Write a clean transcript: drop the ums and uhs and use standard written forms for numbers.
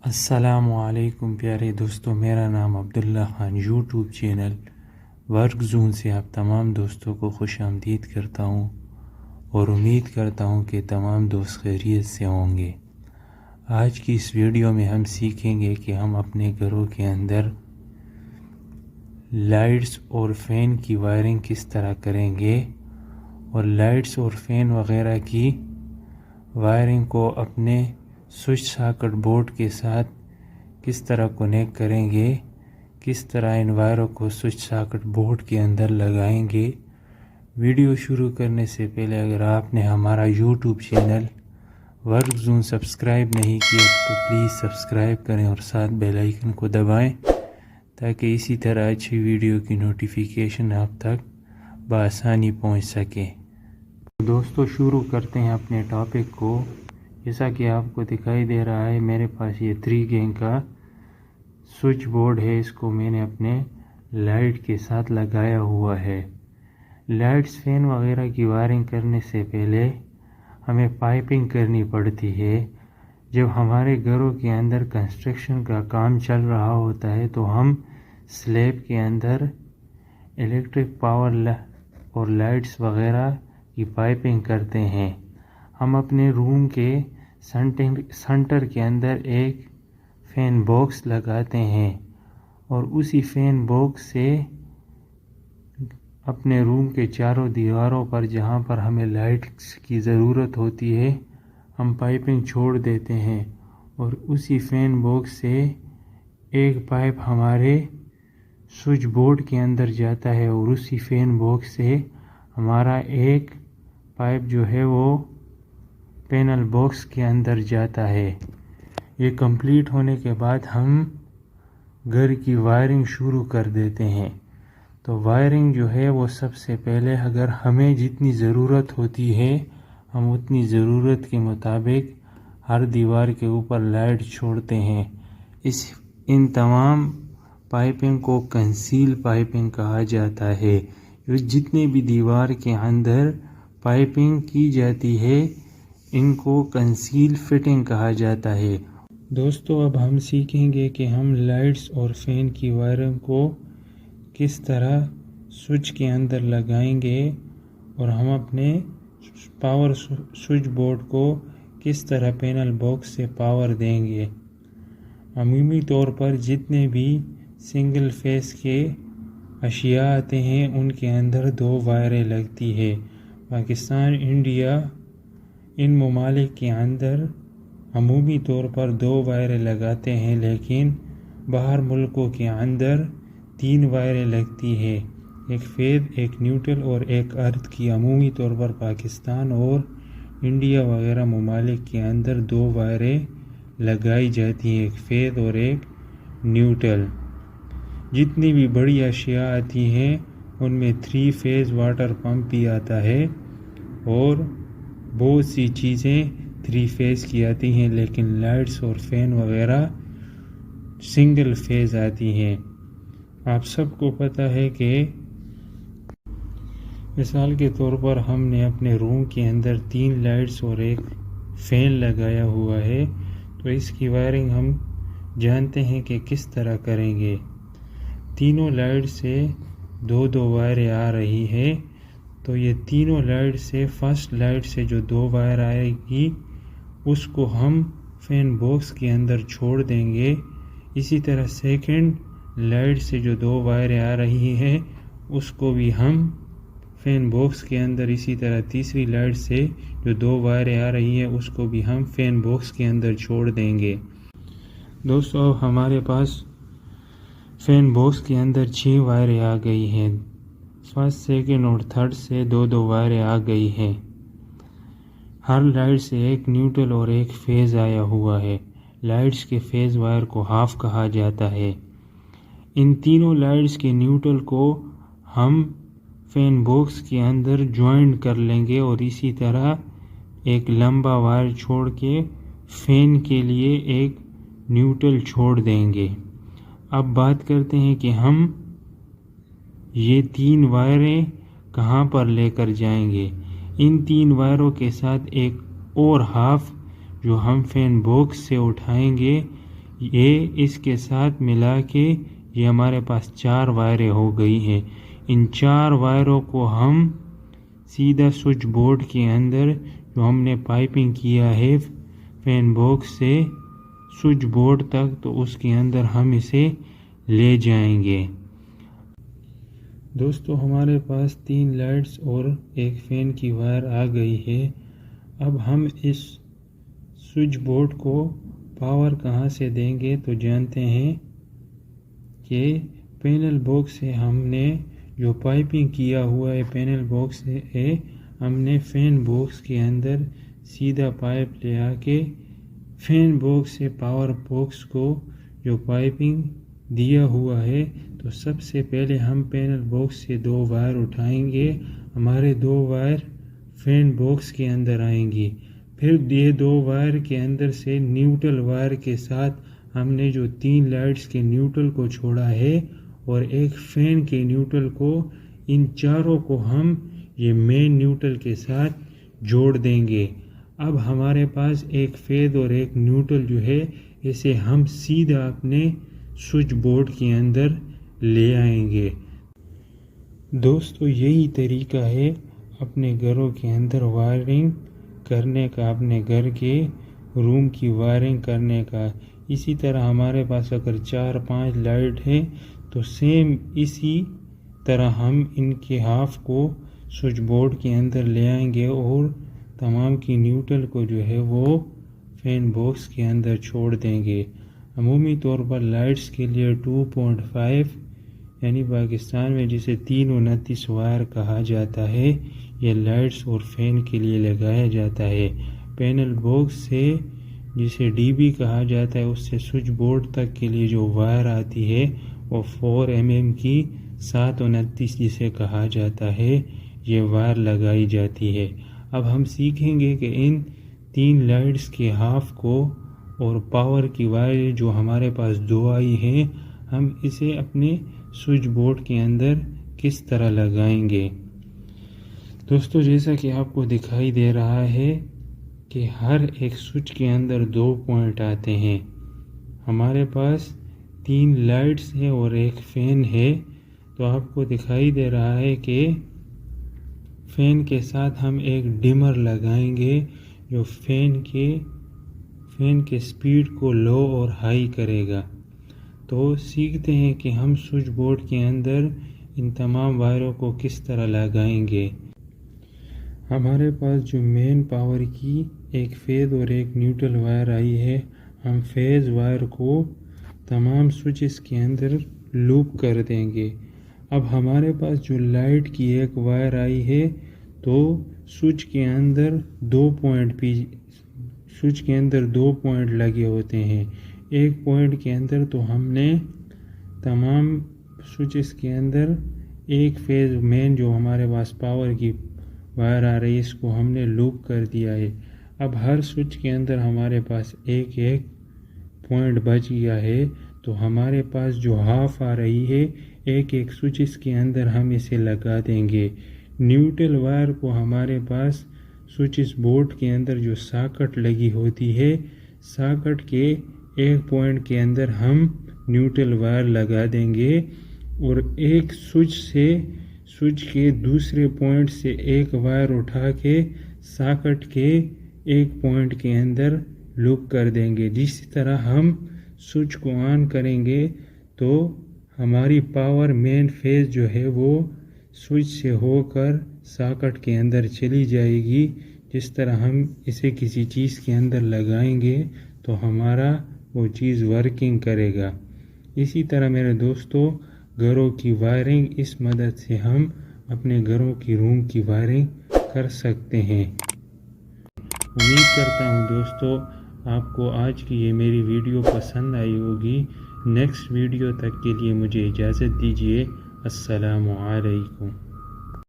السلام علیکم پیارے دوستوں، میرا نام Abdullah Khan YouTube channel work zone سے آپ تمام دوستوں کو خوش آمدید کرتا ہوں اور امید کرتا ہوں کہ تمام دوست خیریت سے ہوں گے۔ آج کی اس ویڈیو میں ہم سیکھیں گے کہ ہم اپنے گھروں کے اندر لائٹس اور فین کی وائرنگ کس طرح کریں گے اور لائٹس اور فین وغیرہ کی وائرنگ کو اپنے سوئچ ساکٹ بورڈ کے ساتھ کس طرح کنیکٹ کریں گے، کس طرح ان وائروں کو سوئچ ساکٹ بورڈ کے اندر لگائیں گے۔ ویڈیو شروع کرنے سے پہلے اگر آپ نے ہمارا YouTube channel work zone subscribe نہیں کیا تو پلیز سبسکرائب کریں اور ساتھ بیل آئیکن کو دبائیں تاکہ اسی طرح اچھی ویڈیو کی نوٹیفیکیشن آپ تک بآسانی پہنچ سکے۔ دوستو شروع کرتے ہیں اپنے ٹاپک کو۔ جیسا کہ آپ کو دکھائی دے رہا ہے میرے پاس یہ 3 گینگ کا سوئچ بورڈ ہے، اس کو میں نے اپنے لائٹ کے ساتھ لگایا ہوا ہے۔ لائٹس فین وغیرہ کی وائرنگ کرنے سے پہلے ہمیں پائپنگ کرنی پڑتی ہے۔ جب ہمارے گھروں کے اندر کنسٹرکشن کا کام چل رہا ہوتا ہے تو ہم سلیب کے اندر الیکٹرک پاور اور لائٹس وغیرہ کی پائپنگ کرتے ہیں۔ ہم اپنے روم کے سنٹر کے اندر ایک فین باکس لگاتے ہیں اور اسی فین باکس سے اپنے روم کے چاروں دیواروں پر جہاں پر ہمیں لائٹس کی ضرورت ہوتی ہے ہم پائپنگ چھوڑ دیتے ہیں اور اسی فین باکس سے ایک پائپ ہمارے سوئچ بورڈ کے اندر جاتا ہے اور اسی فین باکس سے ہمارا ایک پائپ جو ہے وہ پینل باکس کے اندر جاتا ہے۔ یہ کمپلیٹ ہونے کے بعد ہم گھر کی وائرنگ شروع کر دیتے ہیں۔ تو وائرنگ جو ہے وہ سب سے پہلے اگر ہمیں جتنی ضرورت ہوتی ہے ہم اتنی ضرورت کے مطابق ہر دیوار کے اوپر لائٹ چھوڑتے ہیں۔ ان تمام پائپنگ کو کنسیل پائپنگ کہا جاتا ہے۔ جتنے بھی دیوار کے اندر پائپنگ کی جاتی ہے ان کو کنسیل فٹنگ کہا جاتا ہے۔ دوستو اب ہم سیکھیں گے کہ ہم لائٹس اور فین کی وائرنگ کو کس طرح سوئچ کے اندر لگائیں گے اور ہم اپنے پاور سوئچ بورڈ کو کس طرح پینل باکس سے پاور دیں گے۔ عمومی طور پر جتنے بھی سنگل فیس کے اشیاء آتے ہیں ان کے اندر 2 وائریں لگتی ہے۔ پاکستان، انڈیا، ان ممالک کے اندر عمومی طور پر 2 وائریں لگاتے ہیں، لیکن باہر ملکوں کے اندر 3 وائریں لگتی ہیں، ایک فیز، ایک نیوٹرل اور ایک ارتھ کی۔ عمومی طور پر پاکستان اور انڈیا وغیرہ ممالک کے اندر 2 وائریں لگائی جاتی ہیں، ایک فیز اور ایک نیوٹرل۔ جتنی بھی بڑی اشیاء آتی ہیں ان میں 3 فیز واٹر پمپ بھی آتا ہے اور بہت سی چیزیں 3 فیز کی آتی ہیں، لیکن لائٹس اور فین وغیرہ سنگل فیز آتی ہیں۔ آپ سب کو پتہ ہے کہ مثال کے طور پر ہم نے اپنے روم کے اندر 3 لائٹس اور ایک فین لگایا ہوا ہے، تو اس کی وائرنگ ہم جانتے ہیں کہ کس طرح کریں گے۔ تینوں لائٹ سے 2 وائریں آ رہی ہے، تو یہ تینوں لائٹ سے فرسٹ لائٹ سے جو 2 وائر آئے گی اس کو ہم فین باکس کے اندر چھوڑ دیں گے۔ اسی طرح سیکنڈ لائٹ سے جو 2 وائریں آ رہی ہیں اس کو بھی ہم فین باکس کے اندر، اسی طرح تیسری لائٹ سے جو 2 وائریں آ رہی ہیں اس کو بھی ہم فین باکس کے اندر چھوڑ دیں گے۔ دوستو اب ہمارے پاس فین باکس کے اندر 6 وائریں آ گئی ہیں، فرسٹ، سیکنڈ اور تھرڈ سے 2 وائریں آ گئی ہیں۔ ہر لائٹ سے ایک نیوٹرل اور ایک فیز آیا ہوا ہے۔ لائٹس کے فیز وائر کو ہاف کہا جاتا ہے۔ ان تینوں لائٹس کے نیوٹرل کو ہم فین باکس کے اندر جوائنٹ کر لیں گے اور اسی طرح ایک لمبا وائر چھوڑ کے فین کے لیے ایک نیوٹرل چھوڑ دیں گے۔ اب بات کرتے ہیں کہ ہم یہ 3 وائریں کہاں پر لے کر جائیں گے۔ ان 3 وائروں کے ساتھ ایک اور ہاف جو ہم فین باکس سے اٹھائیں گے، یہ اس کے ساتھ ملا کے یہ ہمارے پاس 4 وائریں ہو گئی ہیں۔ ان 4 وائروں کو ہم سیدھا سوئچ بورڈ کے اندر جو ہم نے پائپنگ کیا ہے فین باکس سے سوئچ بورڈ تک، تو اس کے اندر ہم اسے لے جائیں گے۔ دوستو ہمارے پاس 3 لائٹس اور ایک فین کی وائر آ گئی ہے۔ اب ہم اس سوئچ بورڈ کو پاور کہاں سے دیں گے تو جانتے ہیں کہ پینل باکس سے ہم نے جو پائپنگ کیا ہوا ہے پینل باکس سے ہم نے فین باکس کے اندر سیدھا پائپ لے آ کے فین باکس سے پاور باکس کو جو پائپنگ دیا ہوا ہے، تو سب سے پہلے ہم پینل باکس سے 2 وائر اٹھائیں گے، ہمارے 2 وائر فین باکس کے اندر آئیں گی۔ پھر یہ 2 وائر کے اندر سے نیوٹرل وائر کے ساتھ ہم نے جو 3 لائٹس کے نیوٹرل کو چھوڑا ہے اور ایک فین کے نیوٹرل کو، ان چاروں کو ہم یہ مین نیوٹرل کے ساتھ جوڑ دیں گے۔ اب ہمارے پاس ایک فیز اور ایک نیوٹرل جو ہے اسے ہم سیدھا اپنے سوئچ بورڈ کے اندر لے آئیں گے۔ دوستو یہی طریقہ ہے اپنے گھروں کے اندر وائرنگ کرنے کا، اپنے گھر کے روم کی وائرنگ کرنے کا۔ اسی طرح ہمارے پاس اگر 4-5 لائٹ ہیں تو سیم اسی طرح ہم ان کے ہاف کو سوئچ بورڈ کے اندر لے آئیں گے اور تمام کی نیوٹرل کو جو ہے وہ فین باکس کے اندر چھوڑ دیں گے۔ عمومی طور پر لائٹس کے لیے 2.5 یعنی پاکستان میں جسے 329 وائر کہا جاتا ہے، یہ لائٹس اور فین کے لیے لگایا جاتا ہے۔ پینل باکس سے جسے ڈی بی کہا جاتا ہے، اس سے سوئچ بورڈ تک کے لیے جو وائر آتی ہے وہ 4 mm کی 729 جسے کہا جاتا ہے، یہ وائر لگائی جاتی ہے۔ اب ہم سیکھیں گے کہ ان 3 لائٹس کے ہاف کو اور پاور کی وائر جو ہمارے پاس 2 آئی ہیں، ہم اسے اپنے سوئچ بورڈ کے اندر کس طرح لگائیں گے۔ دوستو جیسا کہ آپ کو دکھائی دے رہا ہے کہ ہر ایک سوئچ کے اندر 2 پوائنٹ آتے ہیں۔ ہمارے پاس 3 لائٹس ہیں اور ایک فین ہے، تو آپ کو دکھائی دے رہا ہے کہ فین کے ساتھ ہم ایک ڈیمر لگائیں گے جو فین کے سپیڈ کو لو اور ہائی کرے گا۔ تو سیکھتے ہیں کہ ہم سوئچ بورڈ کے اندر ان تمام وائروں کو کس طرح لگائیں گے۔ ہمارے پاس جو مین پاور کی ایک فیز اور ایک نیوٹرل وائر آئی ہے، ہم فیز وائر کو تمام سوئچز کے اندر لوپ کر دیں گے۔ اب ہمارے پاس جو لائٹ کی ایک وائر آئی ہے، تو سوئچ کے اندر 2 پوائنٹ لگے ہوتے ہیں۔ ایک پوائنٹ کے اندر تو ہم نے تمام سوئچز کے اندر ایک فیز مین جو ہمارے پاس پاور کی وائر آ رہی ہے، اس کو ہم نے لوپ کر دیا ہے۔ اب ہر سوئچ کے اندر ہمارے پاس ایک پوائنٹ بچ گیا ہے، تو ہمارے پاس جو ہاف آ رہی ہے ایک سوئچز کے اندر ہم اسے لگا دیں گے۔ نیوٹرل وائر کو ہمارے پاس سوئچز بورڈ کے اندر جو ساکٹ لگی ہوتی ہے، ساکٹ کے ایک پوائنٹ کے اندر ہم نیوٹرل وائر لگا دیں گے اور ایک سوئچ کے دوسرے پوائنٹ سے ایک وائر اٹھا کے ساکٹ کے ایک پوائنٹ کے اندر لوپ کر دیں گے۔ جس طرح ہم سوئچ کو آن کریں گے تو ہماری پاور مین فیز جو ہے وہ سوئچ سے ہو کر ساکٹ کے اندر چلی جائے گی۔ جس طرح ہم اسے کسی چیز کے اندر لگائیں گے تو ہمارا وہ چیز ورکنگ کرے گا۔ اسی طرح میرے دوستو، گھروں کی وائرنگ اس مدد سے ہم اپنے گھروں کی روم کی وائرنگ کر سکتے ہیں۔ امید کرتا ہوں دوستو آپ کو آج کی یہ میری ویڈیو پسند آئی ہوگی۔ نیکسٹ ویڈیو تک کے لیے مجھے اجازت دیجیے۔ السلام علیکم۔